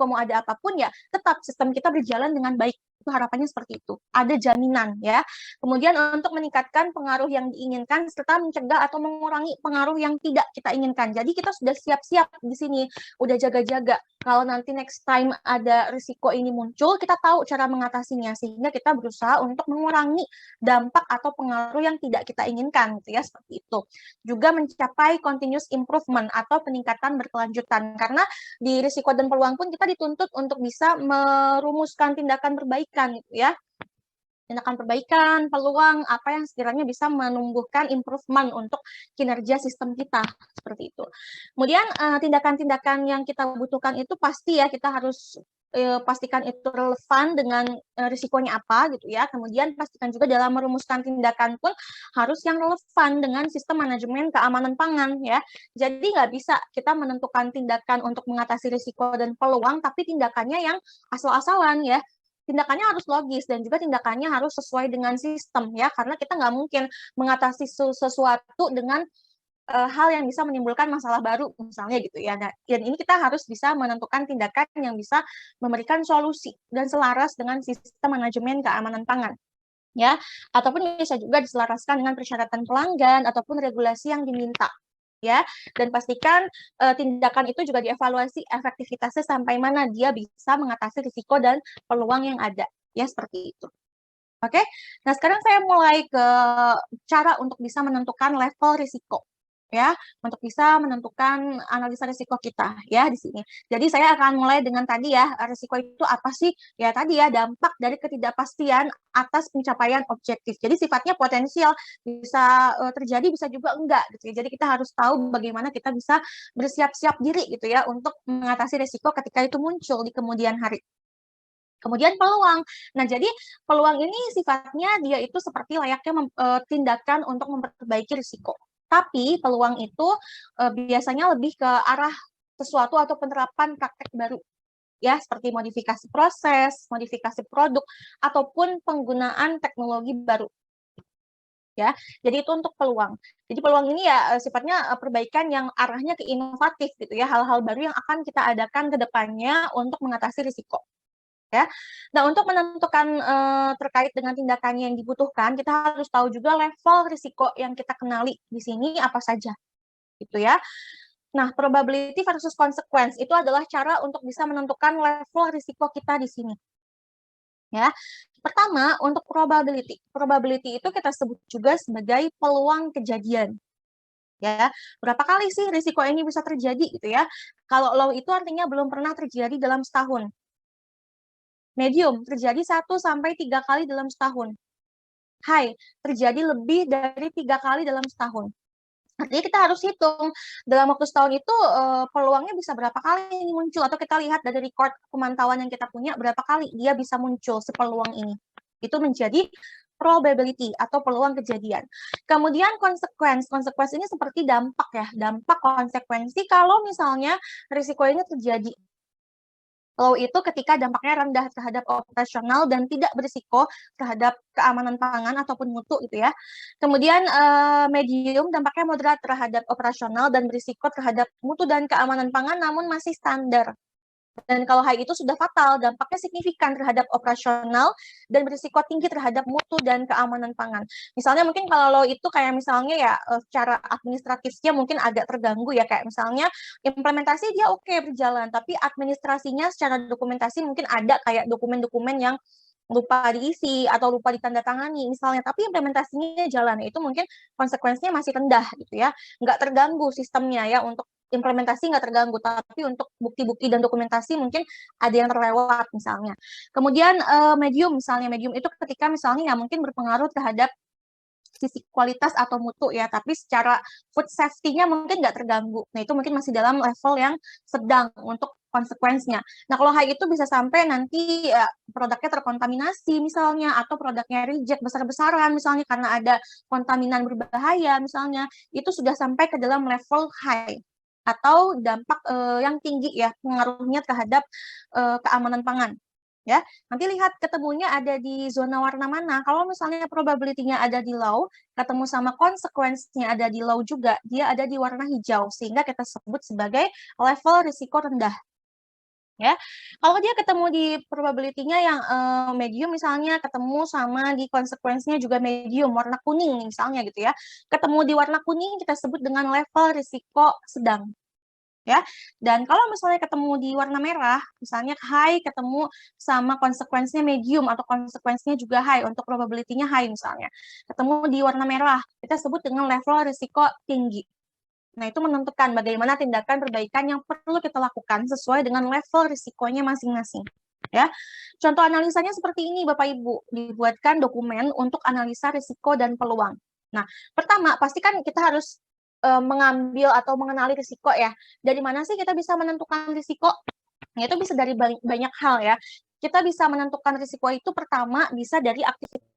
risiko, mau ada apapun ya tetap sistem kita berjalan dengan baik. Itu harapannya seperti itu. Ada jaminan ya. Kemudian untuk meningkatkan pengaruh yang diinginkan serta mencegah atau mengurangi pengaruh yang tidak kita inginkan. Jadi kita sudah siap-siap di sini, udah jaga-jaga. Kalau nanti next time ada risiko ini muncul, kita tahu cara mengatasinya sehingga kita berusaha untuk mengurangi dampak atau pengaruh yang tidak kita inginkan gitu ya, seperti itu. Juga mencapai continuous improvement atau peningkatan berkelanjutan karena di risiko dan peluang pun kita dituntut untuk bisa merumuskan tindakan perbaikan gitu ya. Tindakan perbaikan, peluang, apa yang sekiranya bisa menumbuhkan improvement untuk kinerja sistem kita, seperti itu. Kemudian tindakan-tindakan yang kita butuhkan itu pasti ya, kita harus pastikan itu relevan dengan risikonya apa gitu ya. Kemudian pastikan juga dalam merumuskan tindakan pun harus yang relevan dengan sistem manajemen keamanan pangan ya. Jadi nggak bisa kita menentukan tindakan untuk mengatasi risiko dan peluang, tapi tindakannya yang asal-asalan ya. Tindakannya harus logis dan juga tindakannya harus sesuai dengan sistem ya, karena kita nggak mungkin mengatasi sesuatu dengan hal yang bisa menimbulkan masalah baru misalnya gitu ya. Nah, dan ini kita harus bisa menentukan tindakan yang bisa memberikan solusi dan selaras dengan sistem manajemen keamanan pangan ya, ataupun bisa juga diselaraskan dengan persyaratan pelanggan ataupun regulasi yang diminta ya, dan pastikan tindakan itu juga dievaluasi efektivitasnya sampai mana dia bisa mengatasi risiko dan peluang yang ada ya, seperti itu. Oke, nah sekarang saya mulai ke cara untuk bisa menentukan level risiko ya, untuk bisa menentukan analisa risiko kita ya di sini. Jadi saya akan mulai dengan tadi ya, risiko itu apa sih? Ya tadi ya, dampak dari ketidakpastian atas pencapaian objektif. Jadi sifatnya potensial, bisa terjadi, bisa juga enggak gitu ya. Jadi kita harus tahu bagaimana kita bisa bersiap-siap diri gitu ya untuk mengatasi risiko ketika itu muncul di kemudian hari. Kemudian peluang. Nah, jadi peluang ini sifatnya dia itu seperti layaknya tindakan untuk memperbaiki risiko. Tapi peluang itu biasanya lebih ke arah sesuatu atau penerapan praktek baru. Ya, seperti modifikasi proses, modifikasi produk, ataupun penggunaan teknologi baru. Ya, jadi itu untuk peluang. Jadi peluang ini ya sifatnya perbaikan yang arahnya ke inovatif gitu ya, hal-hal baru yang akan kita adakan ke depannya untuk mengatasi risiko. Ya. Nah, untuk menentukan terkait dengan tindakan yang dibutuhkan, kita harus tahu juga level risiko yang kita kenali di sini apa saja, gitu ya. Nah, probability versus consequence itu adalah cara untuk bisa menentukan level risiko kita di sini. Ya. Pertama, untuk probability. Probability itu kita sebut juga sebagai peluang kejadian. Ya, berapa kali sih risiko ini bisa terjadi gitu ya? Kalau low itu artinya belum pernah terjadi dalam setahun. Medium, terjadi 1-3 kali dalam setahun. High, terjadi lebih dari 3 kali dalam setahun. Artinya kita harus hitung, dalam waktu setahun itu peluangnya bisa berapa kali ini muncul, atau kita lihat dari record pemantauan yang kita punya, berapa kali dia bisa muncul si peluang ini. Itu menjadi probability atau peluang kejadian. Kemudian konsekuensi ini seperti dampak ya, dampak konsekuensi kalau misalnya risiko ini terjadi. Low itu ketika dampaknya rendah terhadap operasional dan tidak berisiko terhadap keamanan pangan ataupun mutu gitu ya. Kemudian medium dampaknya moderat terhadap operasional dan berisiko terhadap mutu dan keamanan pangan namun masih standar. Dan kalau high itu sudah fatal, dampaknya signifikan terhadap operasional dan berisiko tinggi terhadap mutu dan keamanan pangan. Misalnya mungkin kalau itu kayak misalnya ya secara administratifnya mungkin agak terganggu ya, kayak misalnya implementasi dia oke berjalan, tapi administrasinya secara dokumentasi mungkin ada kayak dokumen-dokumen yang lupa diisi atau lupa ditandatangani misalnya, tapi implementasinya jalan, itu mungkin konsekuensinya masih rendah gitu ya, nggak terganggu sistemnya ya, untuk implementasi nggak terganggu, tapi untuk bukti-bukti dan dokumentasi mungkin ada yang terlewat misalnya. Kemudian medium misalnya, medium itu ketika misalnya ya mungkin berpengaruh terhadap sisi kualitas atau mutu ya, tapi secara food safety-nya mungkin nggak terganggu. Nah, itu mungkin masih dalam level yang sedang untuk konsekuensinya. Nah, kalau high itu bisa sampai nanti ya, produknya terkontaminasi misalnya, atau produknya reject besar-besaran misalnya karena ada kontaminan berbahaya misalnya, itu sudah sampai ke dalam level high atau dampak yang tinggi ya pengaruhnya terhadap keamanan pangan. Ya, nanti lihat ketemunya ada di zona warna mana. Kalau misalnya probability-nya ada di low, ketemu sama konsekuensinya ada di low juga, dia ada di warna hijau, sehingga kita sebut sebagai level risiko rendah. ya. Kalau dia ketemu di probability-nya yang medium misalnya, ketemu sama di konsekuensinya juga medium, warna kuning misalnya gitu ya. Ketemu di warna kuning kita sebut dengan level risiko sedang. Ya, dan kalau misalnya ketemu di warna merah, misalnya high ketemu sama konsekuensinya medium atau konsekuensinya juga high untuk probability-nya high misalnya. Ketemu di warna merah, kita sebut dengan level risiko tinggi. Nah, itu menentukan bagaimana tindakan perbaikan yang perlu kita lakukan sesuai dengan level risikonya masing-masing. Ya, contoh analisanya seperti ini, Bapak Ibu, dibuatkan dokumen untuk analisa risiko dan peluang. Nah, pertama pastikan kita harus mengambil atau mengenali risiko ya. Dari mana sih kita bisa menentukan risiko? Itu bisa dari banyak hal ya. Kita bisa menentukan risiko itu pertama bisa dari aktivitas